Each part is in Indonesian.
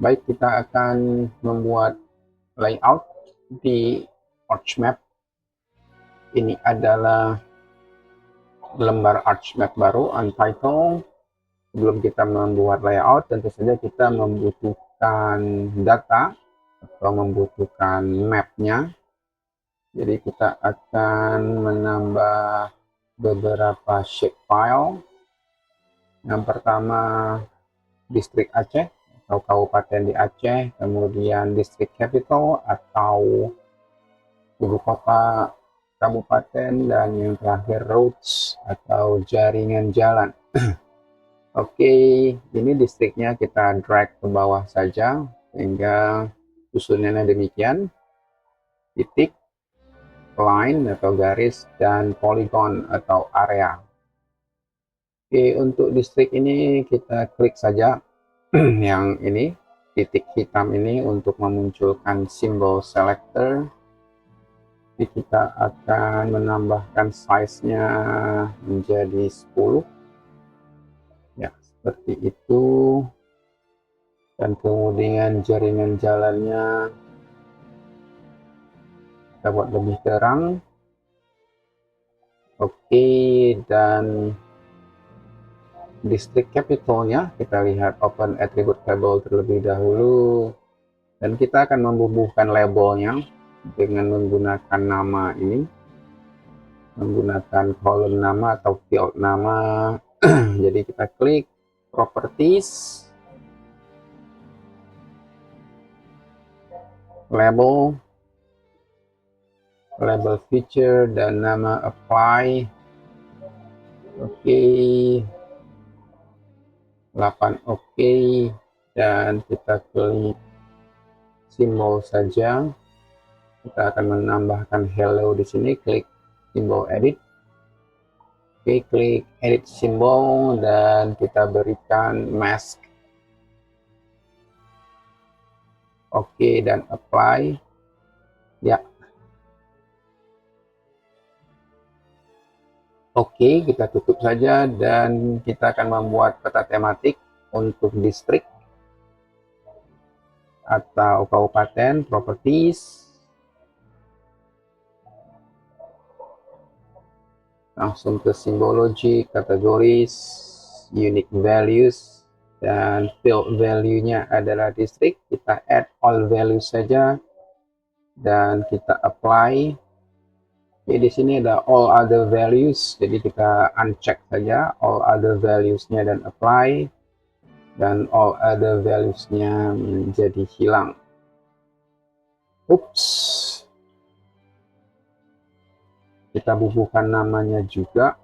Baik, kita akan membuat layout di ArchMap. Ini adalah lembar ArchMap baru, Untitled. Sebelum kita membuat layout, tentu saja kita membutuhkan data atau membutuhkan mapnya. Jadi kita akan menambah beberapa shapefile. Yang pertama, distrik Aceh atau kabupaten di Aceh, kemudian distrik capital atau ibu kota kabupaten, dan yang terakhir roads atau jaringan jalan. Oke, ini distriknya kita drag ke bawah saja sehingga susunannya demikian: titik, line atau garis, dan polygon atau area. Oke, untuk distrik ini kita klik saja yang ini, titik hitam ini, untuk memunculkan simbol selector. Jadi kita akan menambahkan size-nya menjadi 10 ya, seperti itu. Dan kemudian jaringan jalannya kita buat lebih terang. Oke, dan distrik capitalnya kita lihat open attribute table terlebih dahulu, dan kita akan membubuhkan labelnya dengan menggunakan nama ini, menggunakan kolom nama atau field nama. Jadi kita klik properties, label feature, dan nama apply. Oke, 8 oke, dan kita klik simbol saja. Kita akan menambahkan hello di sini, klik simbol edit. Oke, klik edit simbol dan kita berikan mask. Oke, dan apply. Ya. Oke, kita tutup saja dan kita akan membuat peta tematik untuk distrik atau kabupaten, properties. Langsung ke simbology, kategoris, unique values, dan field value-nya adalah distrik. Kita add all values saja dan kita apply. Oke, di sini ada all other values, jadi kita uncheck saja all other values-nya dan apply, dan all other values-nya menjadi hilang. Ups, kita bubuhkan namanya juga,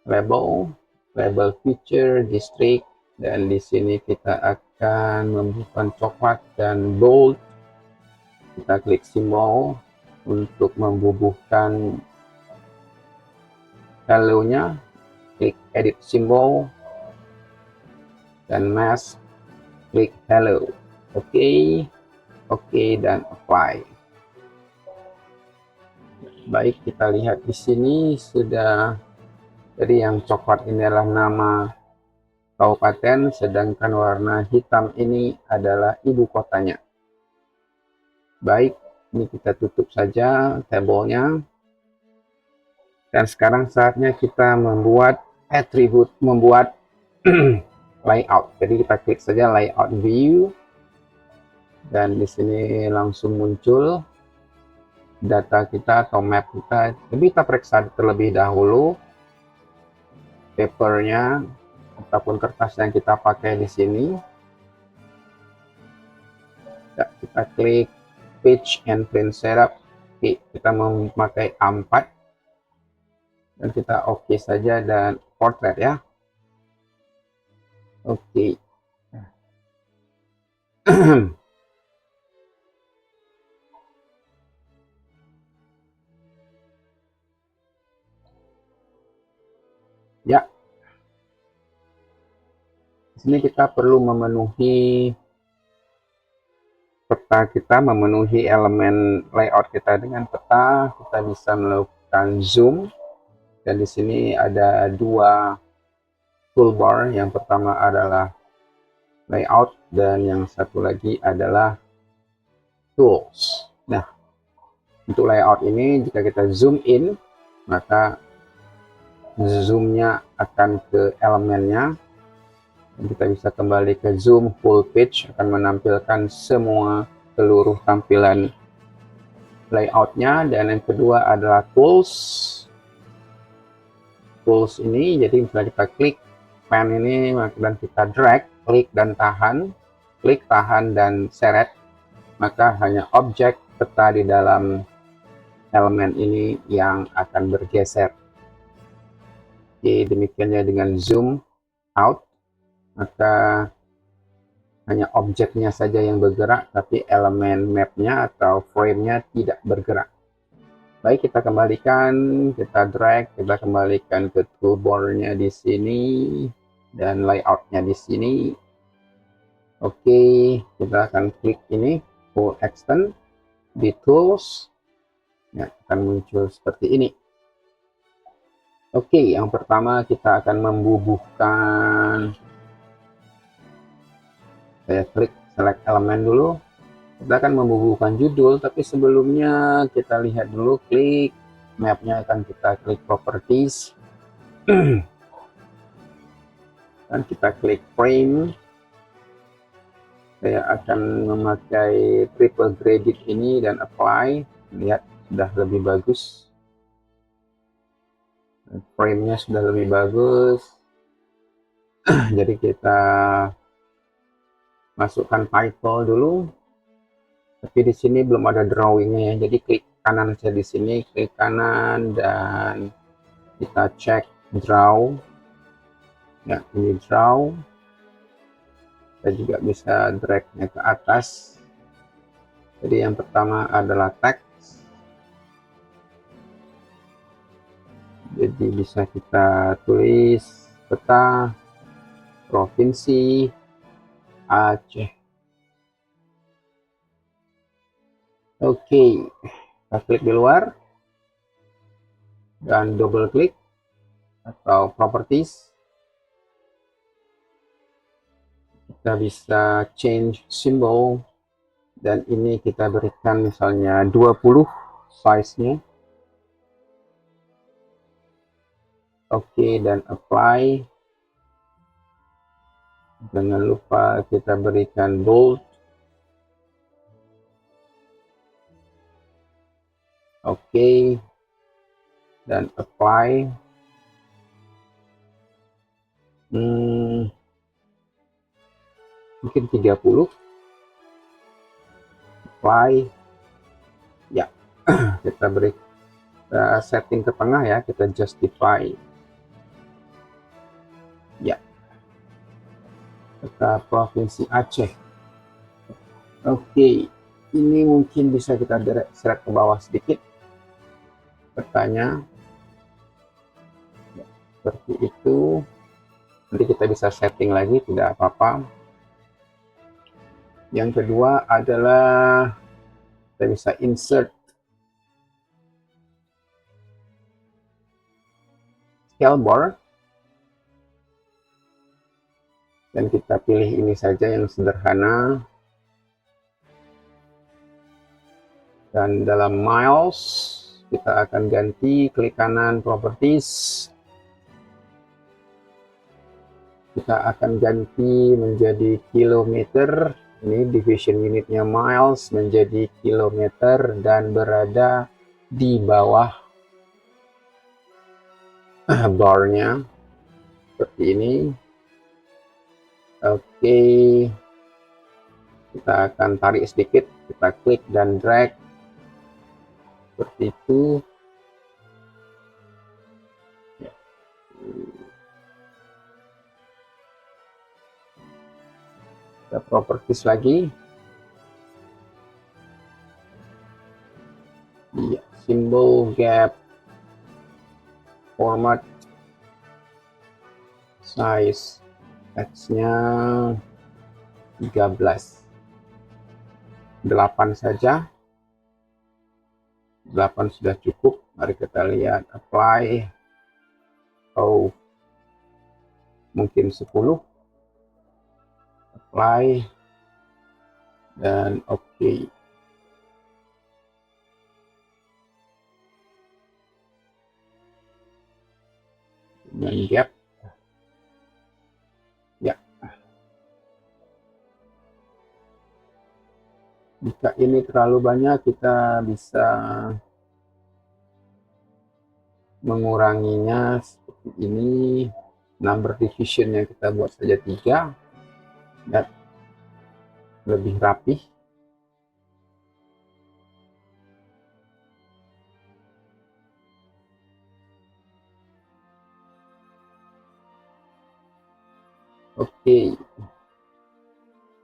label feature, district, dan di sini kita akan membubuhkan coklat dan bold. Kita klik simbol untuk membubuhkan hello-nya, klik edit simbol dan mask, klik hello. Oke, dan apply. Baik, kita lihat di sini sudah. Jadi yang coklat ini adalah nama kabupaten, sedangkan warna hitam ini adalah ibu kotanya. Baik, ini kita tutup saja tabelnya. Dan sekarang saatnya kita membuat atribut, membuat layout. Jadi kita klik saja layout view, dan di sini langsung muncul data kita atau map kita. Jadi kita periksa terlebih dahulu papernya ataupun kertas yang kita pakai di sini. Ya, kita klik page and print setup. Oke, kita memakai A4 dan kita oke saja, dan portrait ya. Oke. Ya, di sini kita perlu memenuhi peta kita, memenuhi elemen layout kita dengan peta. Kita bisa melakukan zoom, dan di sini ada dua toolbar. Yang pertama adalah layout dan yang satu lagi adalah tools. Nah, untuk layout ini jika kita zoom in, maka zoomnya akan ke elemennya. Kita bisa kembali ke zoom full page, akan menampilkan semua seluruh tampilan layoutnya. Dan yang kedua adalah tools. Tools ini jadi misalnya kita klik pen ini dan kita drag, klik dan tahan dan seret, maka hanya objek peta di dalam elemen ini yang akan bergeser. Oke, demikiannya dengan zoom out, maka hanya objeknya saja yang bergerak, tapi elemen mapnya atau frame-nya tidak bergerak. Baik, kita kembalikan, kita drag, kita kembalikan ke toolbar-nya di sini dan layout-nya di sini. Oke, kita akan klik ini full extend di tools, ya, akan muncul seperti ini. Oke, yang pertama kita akan membubuhkan. Saya klik select elemen dulu. Kita akan membubuhkan judul, tapi sebelumnya kita lihat dulu, klik mapnya, akan kita klik properties dan kita klik frame. Saya akan memakai triple graded ini dan apply. Lihat, sudah lebih bagus, frame-nya sudah lebih bagus. Jadi kita masukkan title dulu, tapi di sini belum ada drawingnya ya. Jadi klik kanan saja di sini, klik kanan dan kita cek draw. Ya, ini draw. Kita juga bisa drag-nya ke atas. Jadi yang pertama adalah text. Jadi bisa kita tulis peta provinsi Aceh. Oke, kita klik di luar dan double klik atau properties. Kita bisa change symbol dan ini kita berikan misalnya 20 size-nya. Oke, dan apply. Jangan lupa kita berikan bold. Oke, dan apply. Mungkin 30. Apply. Ya, kita beri setting ke tengah ya, kita justify. Ya, peta provinsi Aceh. Oke, ini mungkin bisa kita seret ke bawah sedikit petanya, ya, seperti itu. Nanti kita bisa setting lagi, tidak apa-apa. Yang kedua adalah kita bisa insert scale bar. Dan kita pilih ini saja yang sederhana. Dan dalam miles, kita akan ganti, klik kanan properties. Kita akan ganti menjadi kilometer. Ini division unitnya miles menjadi kilometer dan berada di bawah barnya. Seperti ini. Oke, kita akan tarik sedikit, kita klik dan drag seperti itu. Ya. Kita properties lagi. Ya, symbol gap, format, size text-nya 13. 8 saja. 8 sudah cukup. Mari kita lihat apply. Oh, mungkin 10, apply, dan oke. Dengan gap, ya. Jika ini terlalu banyak, kita bisa menguranginya seperti ini. Number division yang kita buat saja 3, dan lebih rapih. Oke.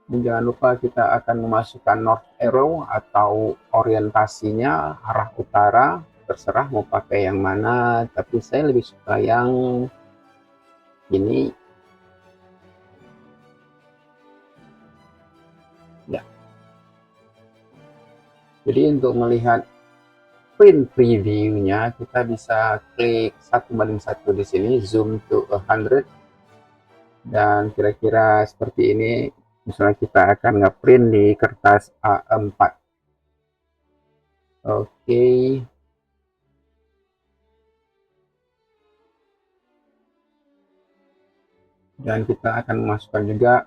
Dan jangan lupa kita akan memasukkan north arrow atau orientasinya arah utara, terserah mau pakai yang mana, tapi saya lebih suka yang ini. Ya. Jadi untuk melihat print previewnya, kita bisa klik 1:1 di sini, zoom to 100, dan kira-kira seperti ini. Misalnya kita akan ngeprint di kertas A4. Oke. Dan kita akan memasukkan juga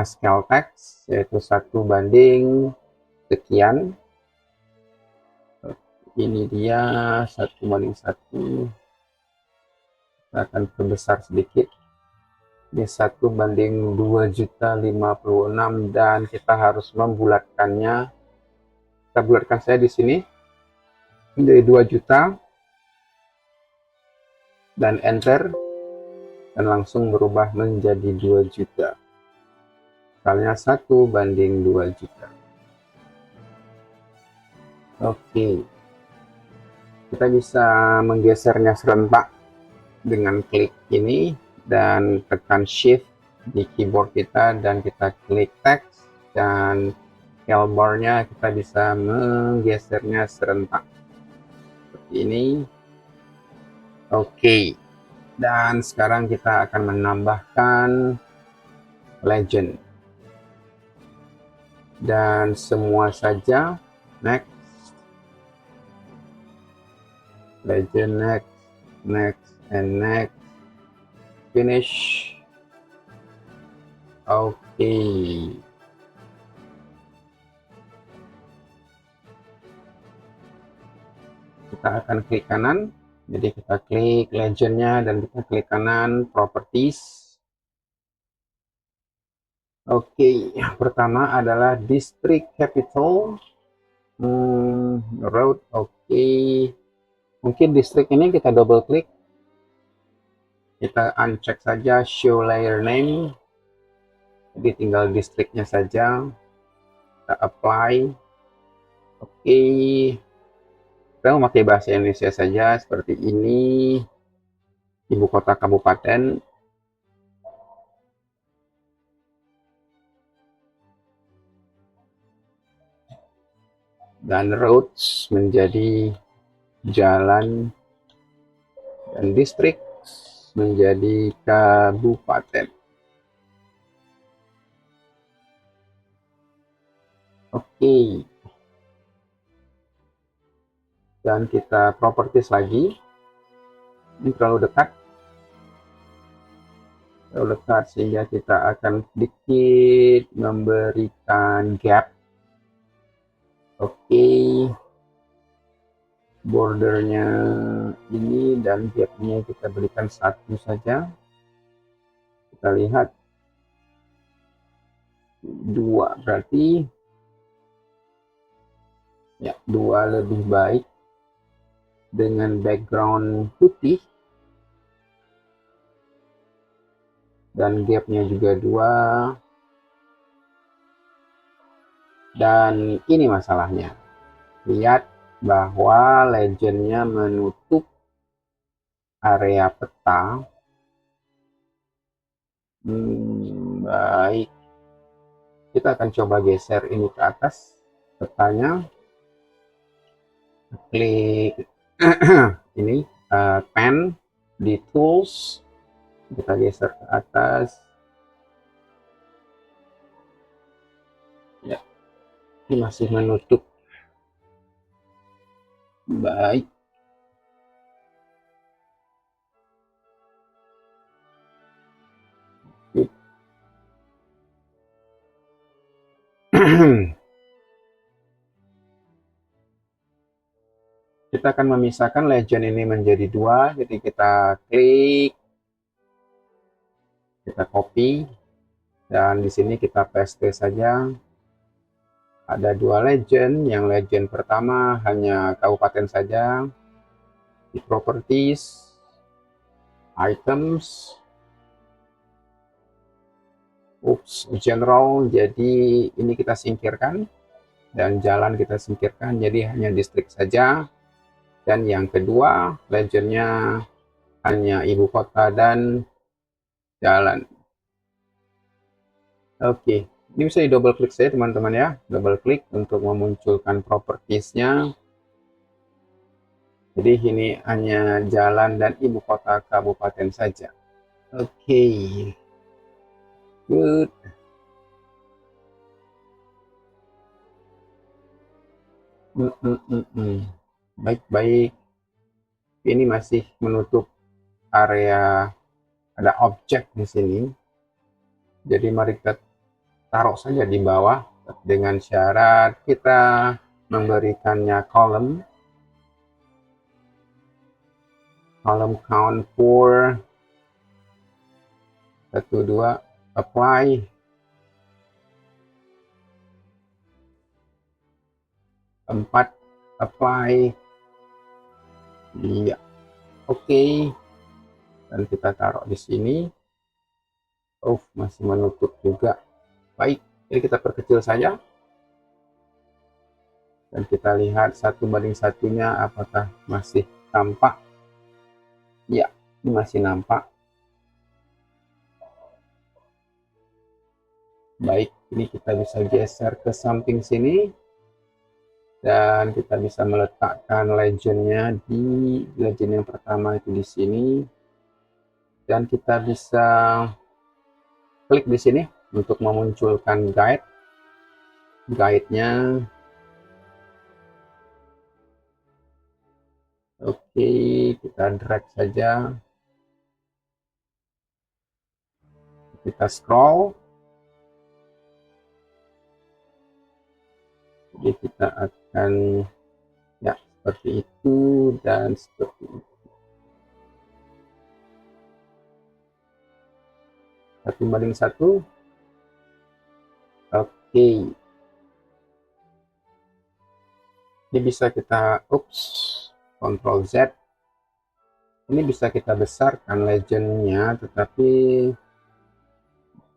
scale text, yaitu 1:sekian. Ini dia 1:1. Kita akan perbesar sedikit. Ini 1:2.056, dan kita harus membulatkannya. Kita bulatkan saya di sini menjadi 2 juta, dan enter, dan langsung berubah menjadi 2 juta. Misalnya 1:2 juta. Oke. Kita bisa menggesernya serentak dengan klik ini dan tekan shift di keyboard kita, dan kita klik text, dan scale bar-nya kita bisa menggesernya serentak seperti ini. Oke. Dan sekarang kita akan menambahkan legend, dan semua saja next, legend, next, next, and next, finish. Oke. Kita akan klik kanan, jadi kita klik legendnya, dan kita klik kanan properties. Oke, yang pertama adalah district capital, road. Oke, mungkin district ini kita double klik, kita uncheck saja show layer name, jadi tinggal districtnya saja, kita apply. Oke, kita memakai bahasa Indonesia saja seperti ini, ibu kota kabupaten. Dan roads menjadi jalan, dan district menjadi kabupaten. Oke. Dan kita properties lagi. Ini terlalu dekat. Sehingga kita akan sedikit memberikan gap. Oke. Bordernya ini, dan gapnya kita berikan 1 saja. Kita lihat 2, berarti ya 2 lebih baik dengan background putih, dan gapnya juga 2. Dan ini masalahnya, lihat bahwa legendnya menutup area peta. Baik, kita akan coba geser ini ke atas petanya, klik ini pen di tools, Kita geser ke atas. Ya, ini masih menutup. Baik. Kita akan memisahkan legend ini menjadi dua. Jadi kita klik, kita copy, dan di sini kita paste saja. Ada dua legend. Yang legend pertama hanya kabupaten saja. Di properties, items, general. Jadi ini kita singkirkan, dan jalan kita singkirkan. Jadi hanya distrik saja. Dan yang kedua, legendnya hanya ibu kota dan jalan. Oke, ini bisa di double klik saja teman-teman ya. Double klik untuk memunculkan propertiesnya. Jadi ini hanya jalan dan ibu kota kabupaten saja. Oke, good. Baik-baik. Ini masih menutup area, ada objek di sini. Jadi mari kita taruh saja di bawah dengan syarat kita memberikannya column count for 1 2 apply, empat apply. Iya, oke. Dan kita taruh di sini. Masih menutup juga. Baik, jadi kita perkecil saja. Dan kita lihat 1:1-nya apakah masih tampak. Ya, ini masih nampak. Baik, ini kita bisa geser ke samping sini. Dan kita bisa meletakkan legendnya di legend yang pertama itu di sini. Dan kita bisa klik di sini untuk memunculkan guide-nya. Oke, kita drag saja. Kita scroll. Jadi kita akan ya seperti itu dan seperti itu. 1:1. Oke. Ini bisa kita Ctrl Z. Ini bisa kita besarkan legendnya, tetapi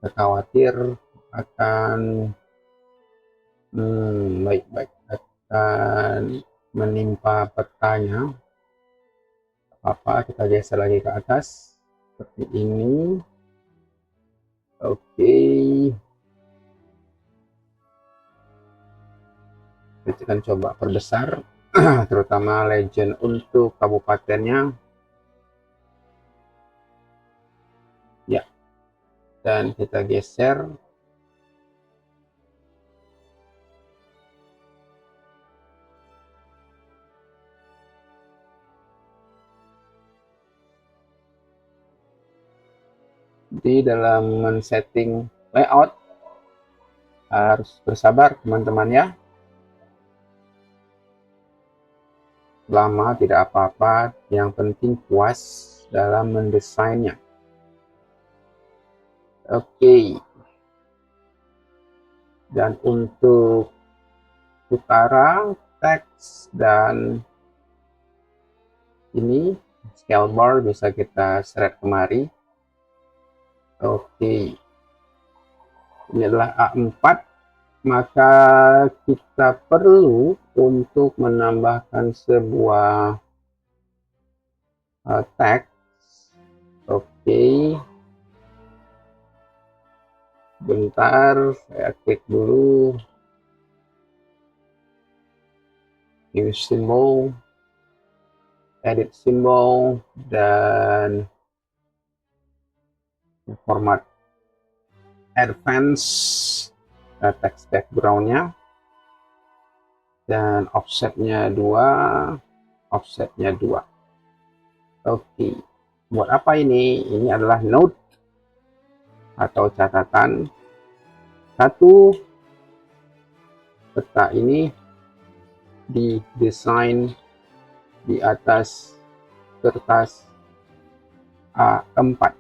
saya khawatir akan baik-baik akan menimpa petanya. Apa, kita geser lagi ke atas seperti ini. Oke, kita akan coba perbesar terutama legend untuk kabupatennya ya, dan kita geser. Di dalam men-setting layout harus bersabar teman-teman ya. Lama tidak apa-apa, yang penting puas dalam mendesainnya. Oke. Dan untuk utara, teks dan ini scale bar bisa kita seret kemari. Oke. Ini adalah A4, maka kita perlu untuk menambahkan sebuah teks. Oke. Bentar, saya klik dulu. New symbol, edit symbol, dan format advance text backgroundnya, dan offsetnya 2. Oke, buat apa ini? Ini adalah note atau catatan. Satu, peta ini didesain di atas kertas A4.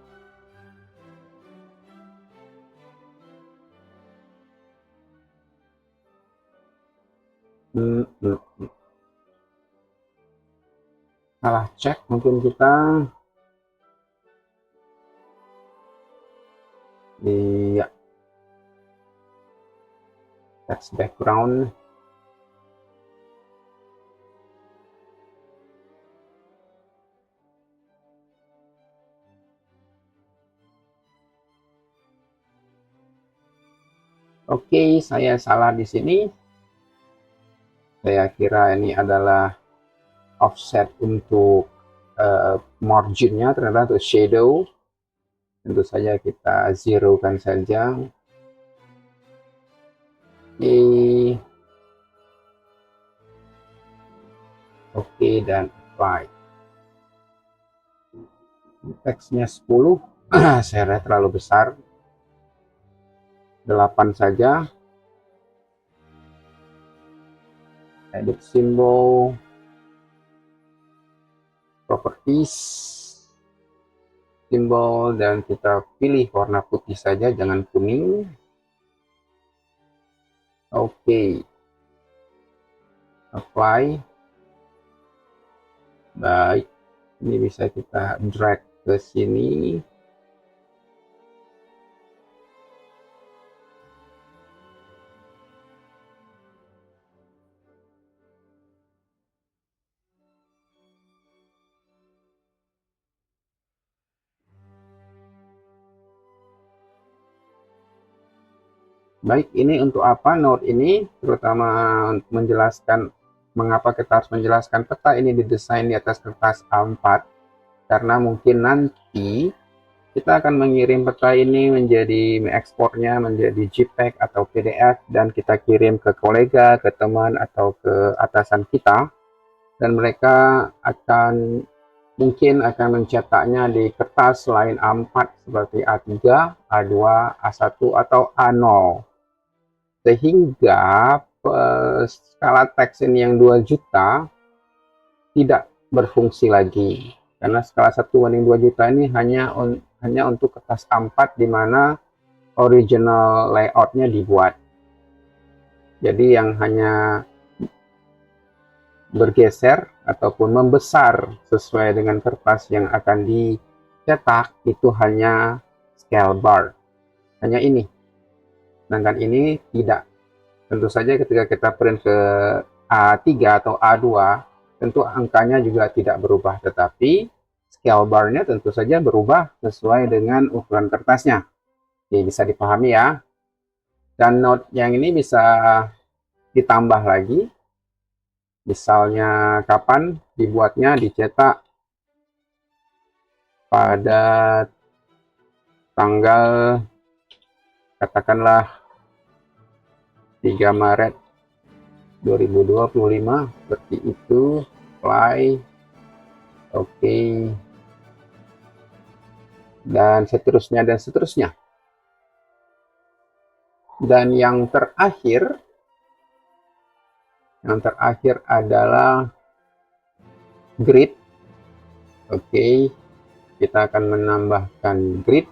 Salah cek mungkin kita. Iya, text background. Oke, saya salah di sini. Saya kira ini adalah offset untuk marginnya, ternyata untuk shadow. Tentu saja kita zero kan saja. Oke, dan apply. Teksnya 10. Saya lihat terlalu besar. 8 saja. Edit symbol, properties, simbol, dan kita pilih warna putih saja, jangan kuning. Oke, apply. Baik, ini bisa kita drag ke sini. Baik, ini untuk apa note ini? Terutama menjelaskan mengapa kita harus menjelaskan peta ini didesain di atas kertas A4. Karena mungkin nanti kita akan mengirim peta ini mengekspornya menjadi JPEG atau PDF, dan kita kirim ke kolega, ke teman, atau ke atasan kita. Dan mereka mungkin akan mencetaknya di kertas lain A4 seperti A3, A2, A1, atau A0. Sehingga skala teks ini yang 2 juta tidak berfungsi lagi, karena skala 1:2 juta ini hanya untuk kertas A4 di mana original layoutnya dibuat. Jadi yang hanya bergeser ataupun membesar sesuai dengan kertas yang akan dicetak itu hanya scale bar, hanya ini. Sedangkan ini tidak. Tentu saja ketika kita print ke A3 atau A2, tentu angkanya juga tidak berubah, tetapi scale bar-nya tentu saja berubah sesuai dengan ukuran kertasnya. Oke, bisa dipahami ya. Dan note yang ini bisa ditambah lagi. Misalnya kapan dibuatnya, dicetak pada tanggal katakanlah 3 Maret 2025, seperti itu. Apply. Oke. Dan seterusnya dan seterusnya. Dan yang terakhir adalah grid. Oke, kita akan menambahkan grid.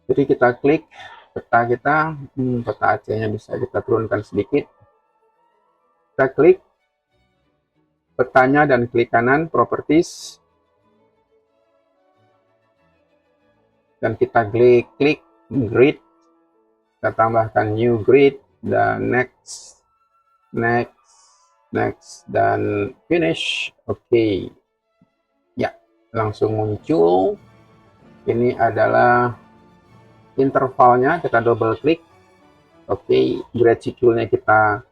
Jadi kita klik peta kita, peta Aceh-nya bisa kita turunkan sedikit. Kita klik petanya dan klik kanan properties, dan kita klik grid. Kita tambahkan new grid dan next, dan finish. Oke. Ya, langsung muncul. Ini adalah intervalnya, kita double klik. Oke, gradiculnya kita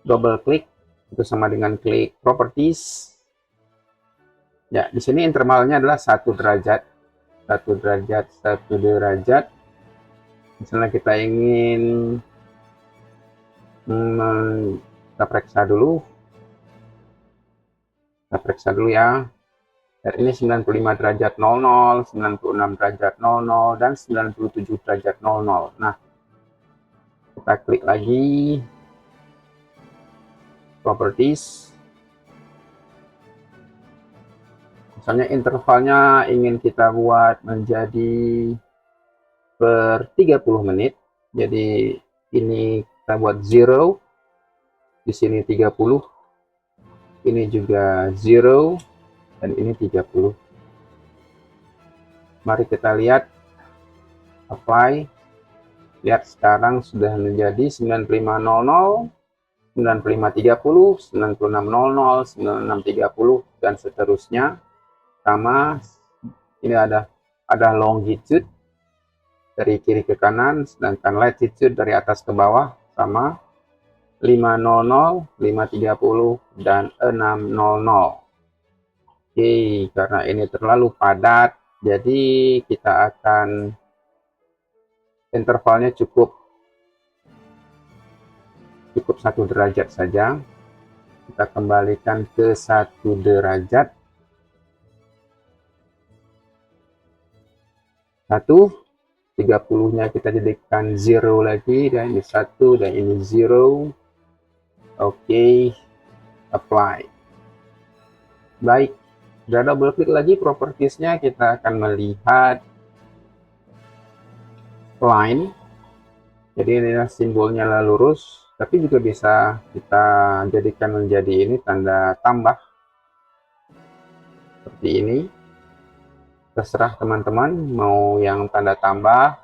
double klik. itu sama dengan klik properties. Ya, di sini intervalnya adalah 1 derajat, 1 derajat, 1 derajat. Misalnya kita ingin kita periksa dulu, ya. Dan ini 95 derajat 00, 96 derajat 00, dan 97 derajat 00. Nah, kita klik lagi properties. Misalnya intervalnya ingin kita buat menjadi per 30 menit. Jadi ini kita buat 0, di sini 30, ini juga 0, dan ini 30. Mari kita lihat, apply. Lihat sekarang sudah menjadi 9500, 9530, 9600, 9630, dan seterusnya. Sama, ini ada longitude dari kiri ke kanan, sedangkan latitude dari atas ke bawah, sama 500, 530, dan 600. Oke, karena ini terlalu padat, jadi kita akan intervalnya cukup 1 derajat saja. Kita kembalikan ke 1 derajat. 30-nya kita jadikan 0 lagi, dan ini 1, dan ini 0. Oke, apply. Baik, udah double klik lagi propertiesnya, kita akan melihat line. Jadi ini simbolnya lurus, tapi juga bisa kita jadikan menjadi ini tanda tambah seperti ini. Terserah teman-teman mau yang tanda tambah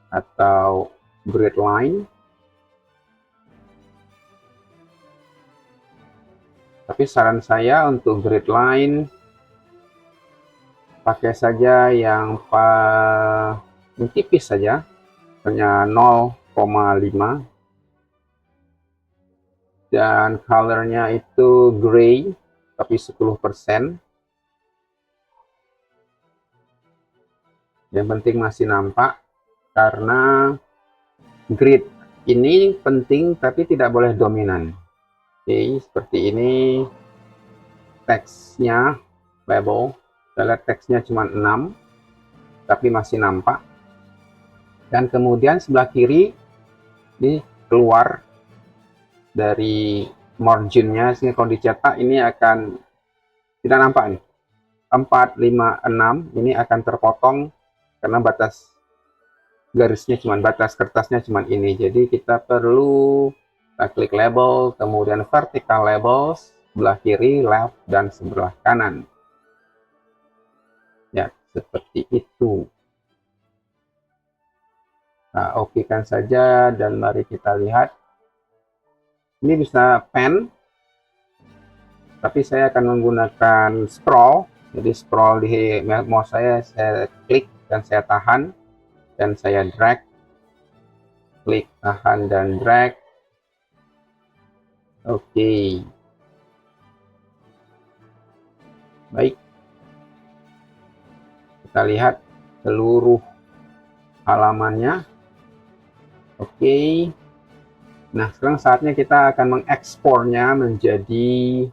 atau grid line. Tapi saran saya untuk grid line pakai saja yang tipis saja, hanya 0,5, dan colornya itu gray tapi 10%. Yang penting masih nampak, karena grid ini penting tapi tidak boleh dominan. Oke, seperti ini teksnya, label. Kita lihat teksnya cuma 6 tapi masih nampak. Dan kemudian sebelah kiri ini keluar dari marginnya, sehingga kalau dicetak ini akan tidak nampak nih. 4, 5, 6 ini akan terpotong karena batas garisnya batas kertasnya cuma ini. Jadi kita perlu klik label, kemudian vertical labels, sebelah kiri, left, dan sebelah kanan. Ya, seperti itu. Nah, oke kan saja, dan mari kita lihat. Ini bisa pen, tapi saya akan menggunakan scroll. Jadi scroll di mouse saya klik dan saya tahan, dan saya drag, klik, tahan, dan drag. Oke. Baik. Kita lihat seluruh halamannya. Oke. Nah, sekarang saatnya kita akan mengekspornya menjadi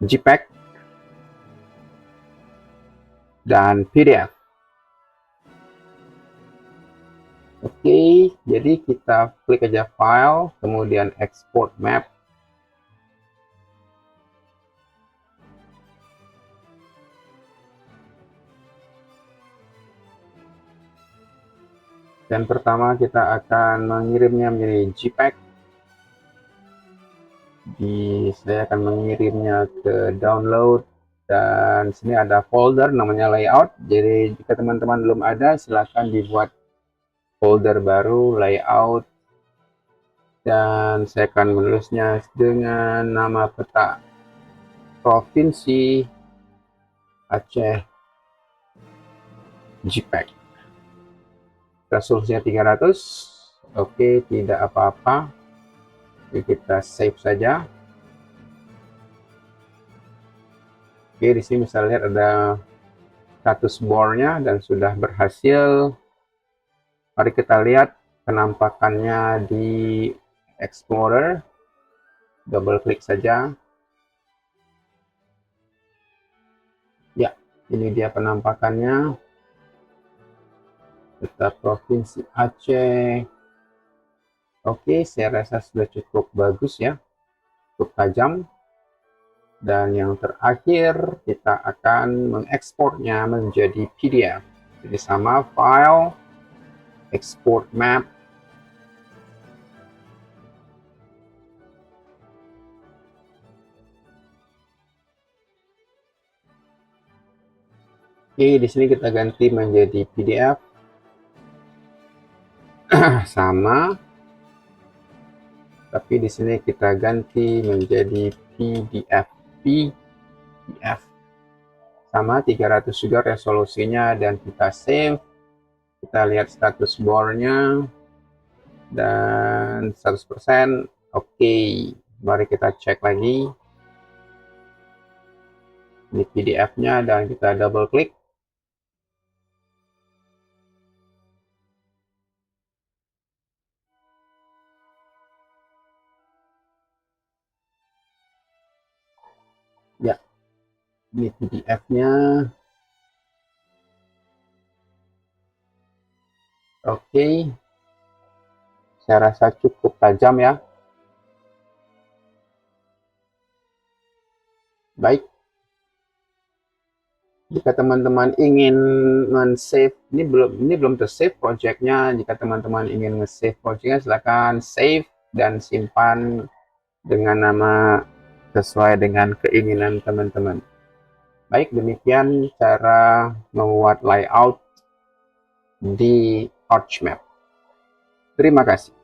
JPEG dan PDF. Oke, jadi kita klik aja file, kemudian export map. Dan pertama kita akan mengirimnya menjadi JPEG. Saya akan mengirimnya ke download, dan sini ada folder namanya layout. Jadi jika teman-teman belum ada, silahkan dibuat folder baru, layout, dan saya akan menulisnya dengan nama peta Provinsi Aceh JPEG. Resolusinya 300. Oke, tidak apa-apa. Jadi kita save saja. Oke, di sini bisa lihat ada status bornya dan sudah berhasil. Mari kita lihat penampakannya di Explorer. Double klik saja. Ya, ini dia penampakannya. Peta Provinsi Aceh. Oke, saya rasa sudah cukup bagus ya, cukup tajam. Dan yang terakhir, kita akan mengekspornya menjadi PDF. Jadi sama file, export map. Oke, di sini kita ganti menjadi PDF. Sama, tapi di sini kita ganti menjadi PDF. PDF sama 300 juga resolusinya, dan kita save. Kita lihat status bornya dan 100%. Oke, mari kita cek lagi ini PDF-nya dan kita double klik. Ya, ini PDF-nya. Oke, saya rasa cukup tajam ya. Baik, jika teman-teman ingin men-save, ini belum ter-save projectnya. Jika teman-teman ingin nge-save projectnya, silakan save dan simpan dengan nama sesuai dengan keinginan teman-teman. Baik, demikian cara membuat layout di Archmap. Terima kasih.